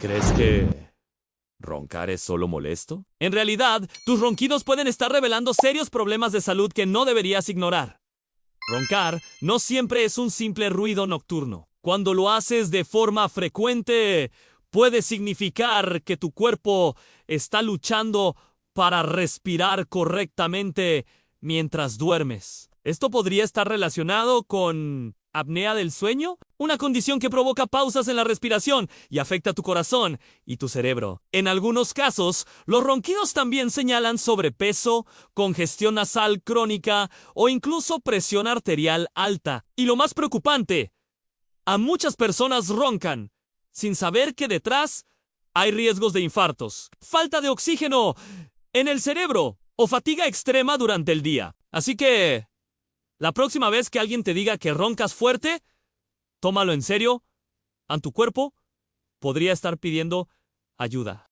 ¿Crees que roncar es solo molesto? En realidad, tus ronquidos pueden estar revelando serios problemas de salud que no deberías ignorar. Roncar no siempre es un simple ruido nocturno. Cuando lo haces de forma frecuente, puede significar que tu cuerpo está luchando para respirar correctamente mientras duermes. Esto podría estar relacionado con apnea del sueño, una condición que provoca pausas en la respiración y afecta tu corazón y tu cerebro. En algunos casos, los ronquidos también señalan sobrepeso, congestión nasal crónica o incluso presión arterial alta. Y lo más preocupante, a muchas personas roncan sin saber que detrás hay riesgos de infartos, falta de oxígeno en el cerebro o fatiga extrema durante el día. Así que, la próxima vez que alguien te diga que roncas fuerte, tómalo en serio. A tu cuerpo podría estar pidiendo ayuda.